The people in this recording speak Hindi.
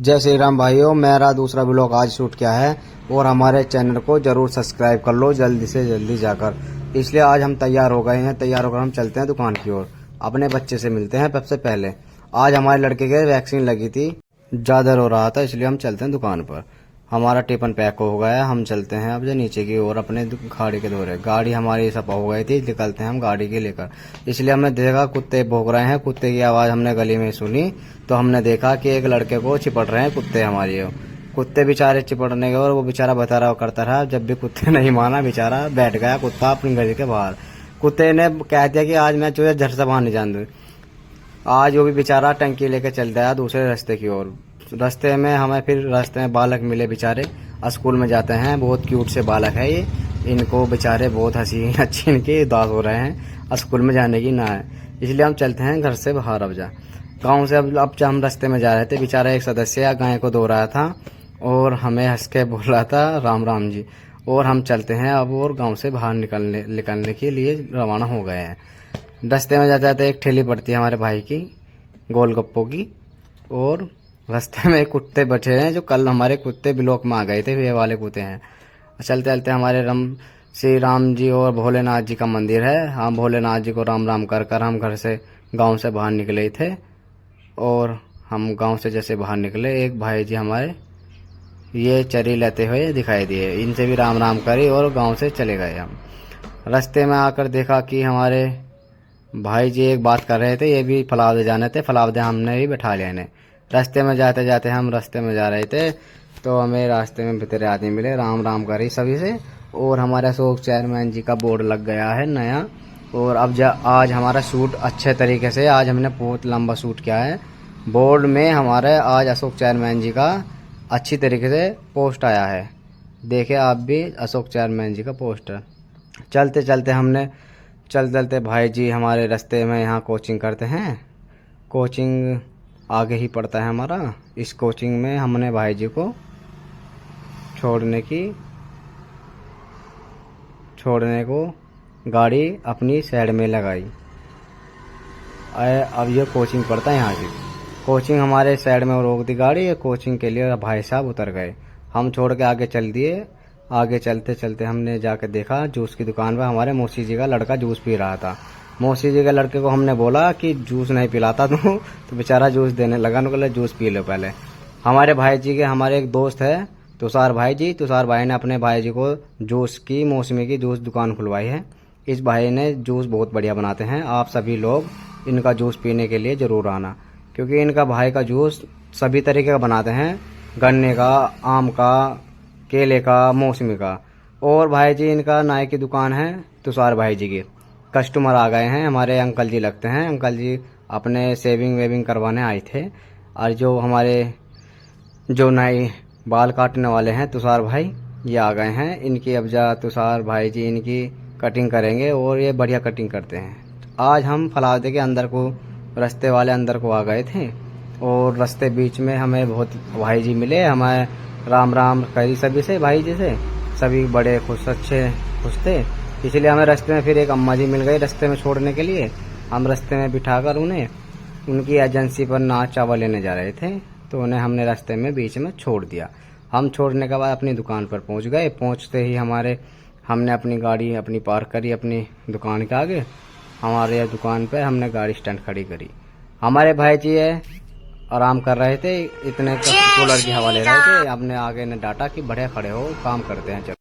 जय श्री राम भाइयों, मेरा दूसरा ब्लॉग आज शूट किया है और हमारे चैनल को जरूर सब्सक्राइब कर लो जल्दी से जल्दी जाकर। इसलिए आज हम तैयार हो गए हैं, तैयार होकर हम चलते हैं दुकान की ओर। अपने बच्चे से मिलते हैं सबसे पहले। आज हमारे लड़के के वैक्सीन लगी थी, ज़्यादा रो रहा था, इसलिए हम चलते हैं दुकान पर। हमारा टिफिन पैक हो गया, हम चलते हैं अब जो नीचे की ओर अपने गाड़ी के दौरे। गाड़ी हमारी सफा हो गई थी, निकलते हैं हम गाड़ी के लेकर। इसलिए हमने देखा कुत्ते भौंक रहे हैं, कुत्ते की आवाज़ हमने गली में सुनी तो हमने देखा कि एक लड़के को चिपट रहे हैं कुत्ते हमारी। कुत्ते बेचारे चिपटने के और वो बेचारा बता रहा करता रहा, जब भी कुत्ते नहीं माना बेचारा बैठ गया कुत्ता अपनी गली के बाहर। कुत्ते ने कह दिया कि आज मैं तुझे घर से बाहर नहीं जान दूँ। आज वो भी बेचारा टंकी लेके चल गया दूसरे रास्ते की ओर। रास्ते में हमें फिर रास्ते में बालक मिले बेचारे, स्कूल में जाते हैं, बहुत क्यूट से बालक है ये। इनको बेचारे बहुत हंसी अच्छी इनकी उदास हो रहे हैं, स्कूल में जाने की ना है। इसलिए हम चलते हैं घर से बाहर। अब जा गाँव से अब जब हम रास्ते में जा रहे थे, बेचारा एक सदस्य गाय को धो रहा था और हमें हंस के बोल रहा था राम राम जी। और हम चलते हैं अब और गाँव से बाहर निकलने के लिए रवाना हो गए हैं। रास्ते में जाते जाते एक ठेली पड़ती है हमारे भाई की गोलगप्पों की, और रास्ते में कुत्ते बैठे हैं जो कल हमारे कुत्ते ब्लॉक में आ गए थे, वे वाले कुत्ते हैं। चलते चलते हमारे श्री राम जी और भोलेनाथ जी का मंदिर है। हम भोलेनाथ जी को राम राम कर कर हम घर से गांव से बाहर निकले थे। और हम गांव से जैसे बाहर निकले, एक भाई जी हमारे ये चरी लेते हुए दिखाई दिए, इनसे भी राम राम करी और गाँव से चले गए। हम रास्ते में आकर देखा कि हमारे भाई जी एक बात कर रहे थे, ये भी फलावदे जाने थे, फलावदे हमने भी बैठा लिया इन्हें। रास्ते में जाते जाते हम रास्ते में जा रहे थे तो हमें रास्ते में भीतर आदमी मिले, राम राम करी सभी से। और हमारे अशोक चेयरमैन जी का बोर्ड लग गया है नया। और अब आज हमारा शूट अच्छे तरीके से, आज हमने बहुत लंबा शूट किया है। बोर्ड में हमारे आज अशोक चेयरमैन जी का अच्छी तरीके से पोस्ट आया है, देखे आप भी अशोक चेयरमैन जी का पोस्टर। चलते चलते भाई जी हमारे रास्ते में यहाँ कोचिंग करते हैं। कोचिंग आगे ही पड़ता है हमारा। इस कोचिंग में हमने भाई जी को छोड़ने को गाड़ी अपनी साइड में लगाई। अब ये कोचिंग पड़ता है यहाँ की। कोचिंग हमारे साइड में रोक दी गाड़ी, कोचिंग के लिए भाई साहब उतर गए। हम छोड़ के आगे चल दिए। आगे चलते चलते हमने जाकर देखा जूस की दुकान पर हमारे मौसी जी का लड़का जूस पी रहा था। मौसी जी के लड़के को हमने बोला कि जूस नहीं पिलाता तो बेचारा जूस देने लगा, बोले जूस पी लो पहले। हमारे भाई जी के हमारे एक दोस्त है तुषार भाई जी, तुषार भाई ने अपने भाई जी को जूस की मौसमी की जूस दुकान खुलवाई है। इस भाई ने जूस बहुत बढ़िया बनाते हैं, आप सभी लोग इनका जूस पीने के लिए ज़रूर आना, क्योंकि इनका भाई का जूस सभी तरीके का बनाते हैं, गन्ने का, आम का, केले का, मौसमी का। और भाई जी इनका नाई की दुकान है तुषार भाई जी की। कस्टमर आ गए हैं, हमारे अंकल जी लगते हैं, अंकल जी अपने सेविंग वेविंग करवाने आए थे। और जो हमारे जो नाई बाल काटने वाले हैं तुषार भाई, ये आ गए हैं। इनकी अबजा तुषार भाई जी इनकी कटिंग करेंगे और ये बढ़िया कटिंग करते हैं। आज हम फलावदे के अंदर को, रास्ते वाले अंदर को आ गए थे और रास्ते बीच में हमें बहुत भाई जी मिले, हमें राम राम करी सभी से, भाई जी से। सभी बड़े खुश, अच्छे खुश थे। इसलिए हमें रास्ते में फिर एक अम्मा जी मिल गई रास्ते में छोड़ने के लिए। हम रास्ते में बिठाकर उन्हें उनकी एजेंसी पर नाच चावल लेने जा रहे थे, तो उन्हें हमने रास्ते में बीच में छोड़ दिया। हम छोड़ने के बाद अपनी दुकान पर पहुंच गए। पहुंचते ही हमने अपनी गाड़ी अपनी पार्क करी अपनी दुकान के आगे। हमारे दुकान पर हमने गाड़ी स्टैंड खड़ी करी। हमारे भाई जी आराम कर रहे थे, इतने कूलर की हवा ले रहे थे। हमने आगे ने डांटा कि बढ़िया खड़े हो, काम करते हैं चलो।